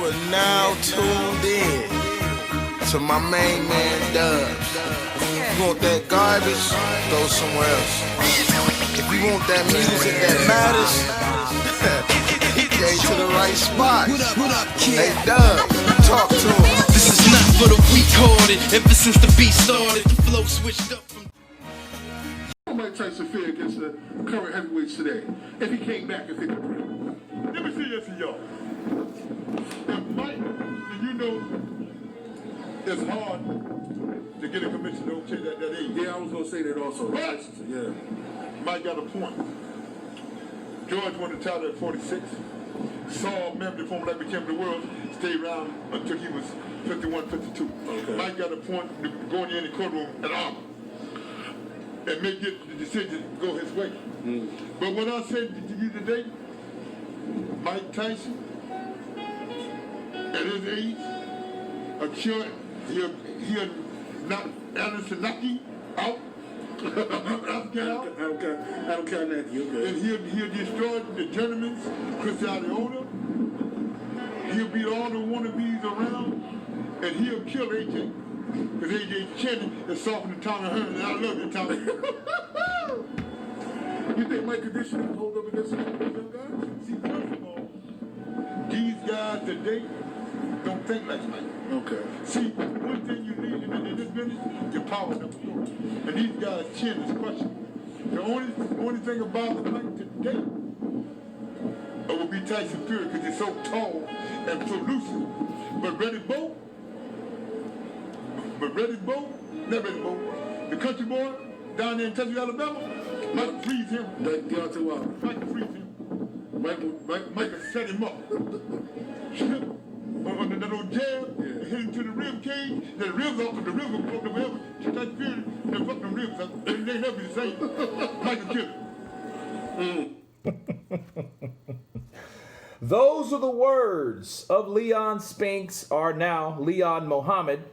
are now tuned in to my main man Dubs. If you want that garbage, go somewhere else. If you want that music that matters, he came to the right spot. What up, kid? Hey Dub, talk to him. This is not for the weak-hearted. Ever since the beat started, the flow switched up from... Mike Tyson fare against the current heavyweights today if he came back and picked up? Let me see this, y'all. If Mike, and you know, it's hard to get a commission to okay that age. Yeah, I was gonna say that also. But Yeah. Mike got a point. George won the title at 46. Saw remember the former that became the world, stayed around until he was 51, 52. Okay. Mike got a point going in the courtroom at armor and make it the decision to go his way. But what I said to you today, Mike Tyson, at his age, he'll knock Anderson Naki out. I don't count that. You okay? And he'll destroy the tournaments, Chris Aliola. He'll beat all the wannabes around, and he'll kill AJ. Because AJ's chin is softer than Tommy Hearn, and I love you, Tommy. You think Mike condition can hold up against some of those young guys? See, first of all, these guys today don't think like Mike. Okay. See, one thing you need in this business, your power number one. And these guys' chin is crushing. The only thing about the Mike today will be Tyson Fury because he's so tall and so elusive. But Reddy Bo, the country boy down there in Texas, Alabama, Mike can freeze him. Like Deontay Wilder. Mike can freeze him. Mike can set him up. On that little jab, hit him to the rib cage, then the ribs off, the ribs will go to wherever. Tyson Fury, then fuck them ribs up. They never be the same. Mike can kill him. Those are the words of Leon Spinks, or now Leon Muhammad,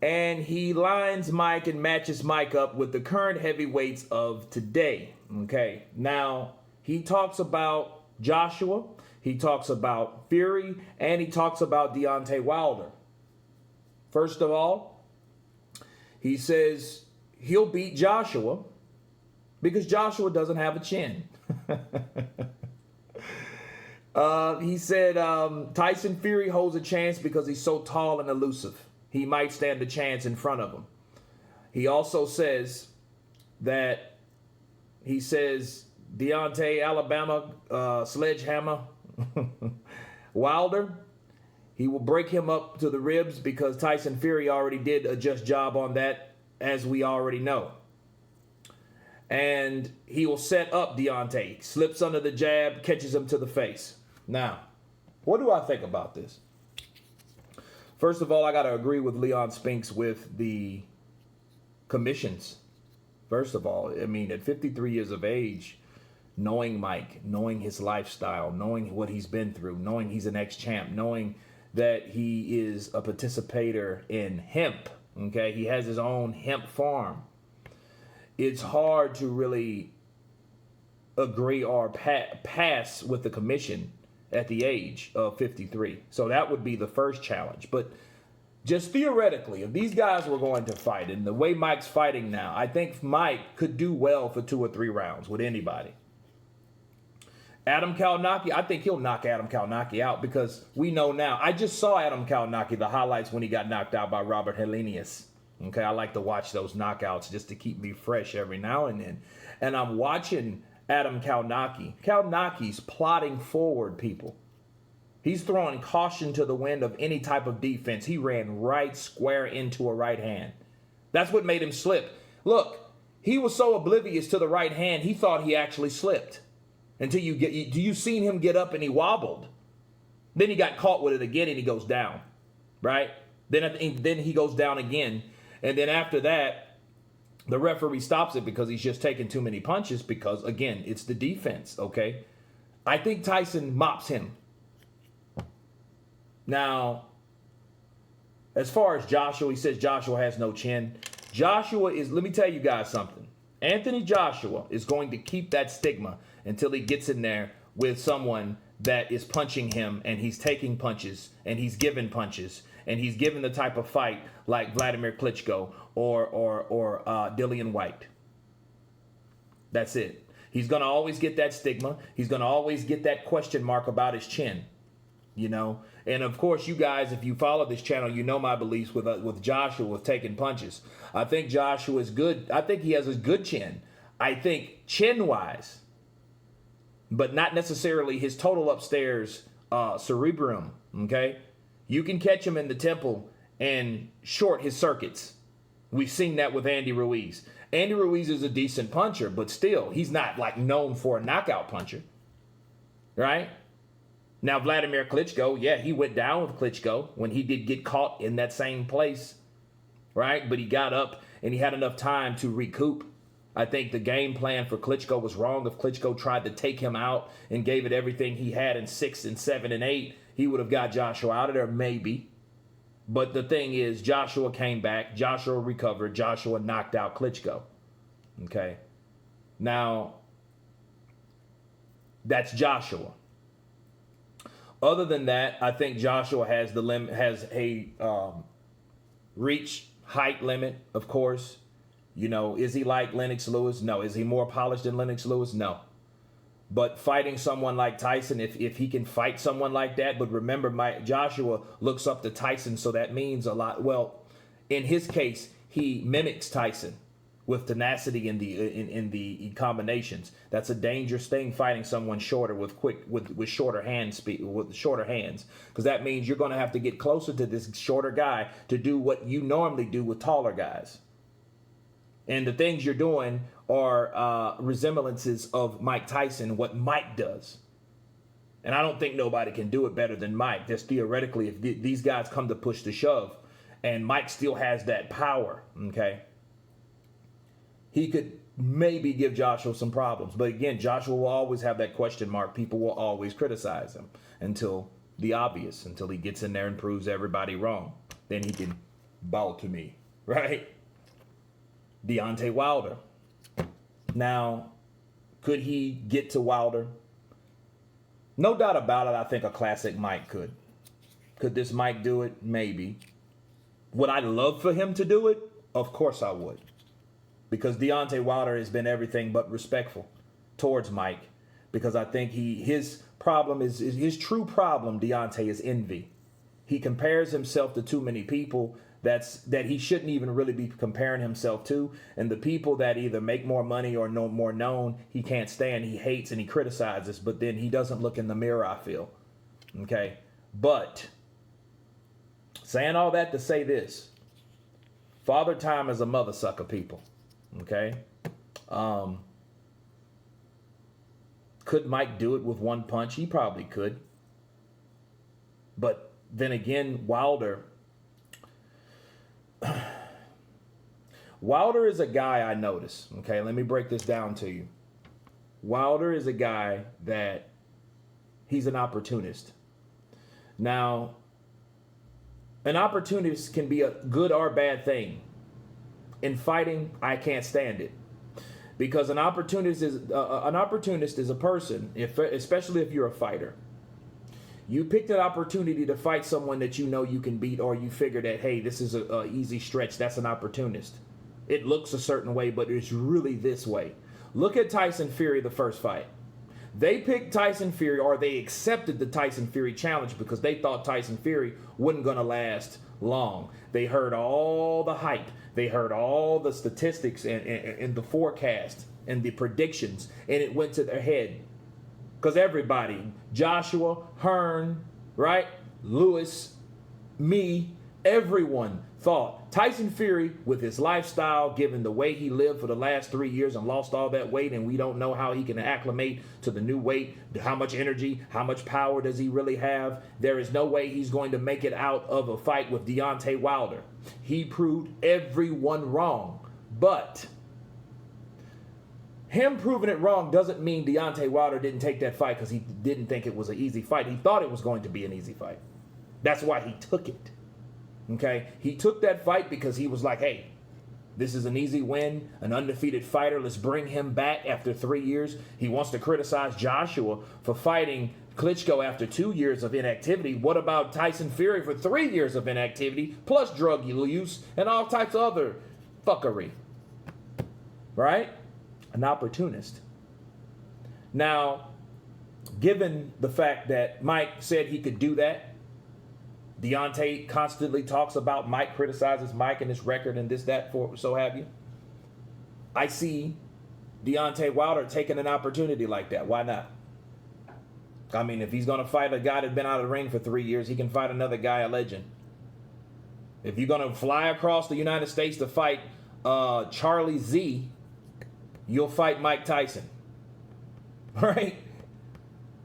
and he lines Mike and matches Mike up with the current heavyweights of today. Okay, now he talks about Joshua, he talks about Fury, and he talks about Deontay Wilder. First of all, he says he'll beat Joshua because Joshua doesn't have a chin. He said Tyson Fury holds a chance because he's so tall and elusive. He might stand a chance in front of him. He also says that Deontay Alabama sledgehammer Wilder, he will break him up to the ribs because Tyson Fury already did a just job on that, as we already know. And he will set up Deontay, slips under the jab, catches him to the face. Now, what do I think about this? First of all, I got to agree with Leon Spinks with the commissions. First of all, I mean, at 53 years of age, knowing Mike, knowing his lifestyle, knowing what he's been through, knowing he's an ex-champ, knowing that he is a participator in hemp, okay? He has his own hemp farm. It's hard to really agree or pass with the commission at the age of 53. So that would be the first challenge. But just theoretically, if these guys were going to fight, and the way Mike's fighting now, I think Mike could do well for 2 or 3 rounds with anybody. Adam Kalnaki, I think he'll knock Adam Kalnaki out because we know now. I just saw Adam Kalnaki, the highlights when he got knocked out by Robert Helenius. Okay, I like to watch those knockouts just to keep me fresh every now and then. And I'm watching Adam Kalnaki. Kalnaki's plotting forward, people. He's throwing caution to the wind of any type of defense. He ran right square into a right hand. That's what made him slip. Look, he was so oblivious to the right hand, he thought he actually slipped. Until you seen him get up and he wobbled. Then he got caught with it again and he goes down, right? Then he goes down again. And then after that, the referee stops it because he's just taking too many punches because, again, it's the defense, okay? I think Tyson mops him. Now, as far as Joshua, he says Joshua has no chin. Joshua is, let me tell you guys something. Anthony Joshua is going to keep that stigma until he gets in there with someone that is punching him, and he's taking punches, and he's giving punches, and he's given the type of fight like Vladimir Klitschko or Dillian White. That's it. He's going to always get that stigma. He's going to always get that question mark about his chin, you know. And of course, you guys, if you follow this channel, you know my beliefs with Joshua with taking punches. I think Joshua is good. I think he has a good chin. I think chin-wise, but not necessarily his total upstairs cerebrum, okay? You can catch him in the temple and short his circuits. We've seen that with Andy Ruiz. Andy Ruiz is a decent puncher, but still, he's not like known for a knockout puncher, right? Now, Vladimir Klitschko, yeah, he went down with Klitschko when he did get caught in that same place, right? But he got up and he had enough time to recoup. I think the game plan for Klitschko was wrong. If Klitschko tried to take him out and gave it everything he had in 6 and 7 and 8, he would have got Joshua out of there, maybe. But the thing is, Joshua came back, Joshua recovered, Joshua knocked out Klitschko. Okay? Now, that's Joshua. Other than that, I think Joshua has a reach height limit, of course. You know, is he like Lennox Lewis? No. Is he more polished than Lennox Lewis? No. But fighting someone like Tyson, if he can fight someone like that, but remember, Joshua looks up to Tyson, so that means a lot. Well, in his case, he mimics Tyson with tenacity in the combinations. That's a dangerous thing, fighting someone shorter with shorter hand speed, with shorter hands, because that means you're going to have to get closer to this shorter guy to do what you normally do with taller guys. And the things you're doing are resemblances of Mike Tyson, what Mike does. And I don't think nobody can do it better than Mike. Just theoretically, if these guys come to push the shove, and Mike still has that power, okay, he could maybe give Joshua some problems. But again, Joshua will always have that question mark. People will always criticize him until the obvious, until he gets in there and proves everybody wrong. Then he can bow to me, right? Deontay Wilder. Now, could he get to Wilder? No doubt about it, I think a classic Mike could. Could this Mike do it? Maybe. Would I love for him to do it? Of course I would. Because Deontay Wilder has been everything but respectful towards Mike. Because I think his problem is his true problem, Deontay, is envy. He compares himself to too many people that he shouldn't even really be comparing himself to. And the people that either make more money or know more known, he can't stand, he hates, and he criticizes. But then he doesn't look in the mirror, I feel. Okay? But, saying all that to say this. Father Time is a mother sucker, people. Okay? Could Mike do it with one punch? He probably could. But then again, Wilder is a guy I notice. Okay, let me break this down to you. Wilder is a guy that he's an opportunist. Now, an opportunist can be a good or bad thing. In fighting, I can't stand it. Because an opportunist is a person, especially if you're a fighter. You picked an opportunity to fight someone that you know you can beat, or you figure that, hey, this is an easy stretch. That's an opportunist. It looks a certain way, but it's really this way. Look at Tyson Fury, the first fight. They picked Tyson Fury, or they accepted the Tyson Fury challenge because they thought Tyson Fury wasn't going to last long. They heard all the hype. They heard all the statistics and the forecast and the predictions, and it went to their head. Because everybody, Joshua, Hearn, right, Lewis, me, everyone thought Tyson Fury, with his lifestyle, given the way he lived for the last 3 years and lost all that weight, and we don't know how he can acclimate to the new weight, how much energy, how much power does he really have. There is no way he's going to make it out of a fight with Deontay Wilder. He proved everyone wrong. But him proving it wrong doesn't mean Deontay Wilder didn't take that fight because he didn't think it was an easy fight. He thought it was going to be an easy fight. That's why he took it. Okay? He took that fight because he was like, hey, this is an easy win, an undefeated fighter. Let's bring him back after 3 years. He wants to criticize Joshua for fighting Klitschko after 2 years of inactivity. What about Tyson Fury for 3 years of inactivity, plus drug use and all types of other fuckery? Right? An opportunist. Now, given the fact that Mike said he could do that, Deontay constantly talks about Mike, criticizes Mike and his record and this, that, so have you. I see Deontay Wilder taking an opportunity like that. Why not? I mean, if he's going to fight a guy that's been out of the ring for 3 years, he can fight another guy, a legend. If you're going to fly across the United States to fight Charlie Z, you'll fight Mike Tyson. Right?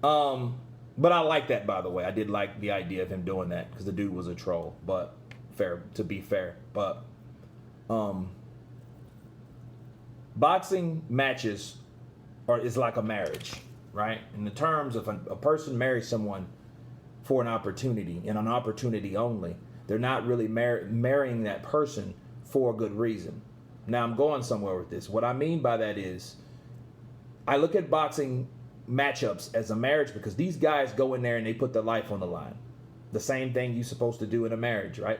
But I like that, by the way. I did like the idea of him doing that because the dude was a troll. But to be fair. But boxing matches is like a marriage, right? In the terms of a person marries someone for an opportunity and an opportunity only, they're not really marrying that person for a good reason. Now, I'm going somewhere with this. What I mean by that is I look at boxing matchups as a marriage because these guys go in there and they put their life on the line. The same thing you're supposed to do in a marriage, right?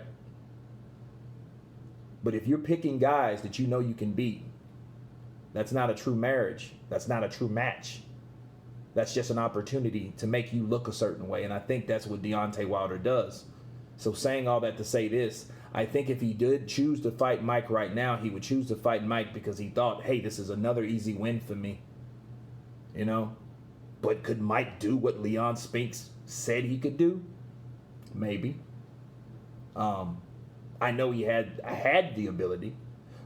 But if you're picking guys that you know you can beat, that's not a true marriage. That's not a true match. That's just an opportunity to make you look a certain way. And I think that's what Deontay Wilder does. So saying all that to say this, I think if he did choose to fight Mike right now, he would choose to fight Mike because he thought, hey, this is another easy win for me. You know? But could Mike do what Leon Spinks said he could do? Maybe. I know he had the ability,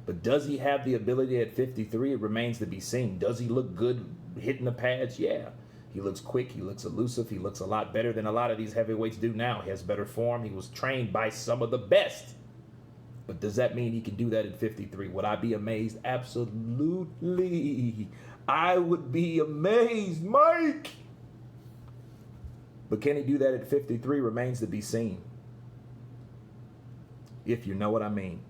but does he have the ability at 53? It remains to be seen. Does he look good hitting the pads? Yeah. He looks quick. He looks elusive. He looks a lot better than a lot of these heavyweights do now. He has better form. He was trained by some of the best. But does that mean he can do that at 53? Would I be amazed? Absolutely. I would be amazed, Mike. But can he do that at 53 remains to be seen. If you know what I mean.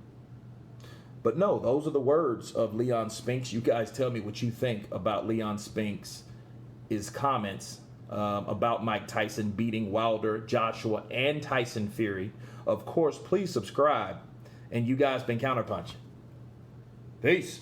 But no, those are the words of Leon Spinks. You guys tell me what you think about Leon Spinks' comments about Mike Tyson beating Wilder, Joshua, and Tyson Fury. Of course, please subscribe. And you guys been Counterpunch. Peace.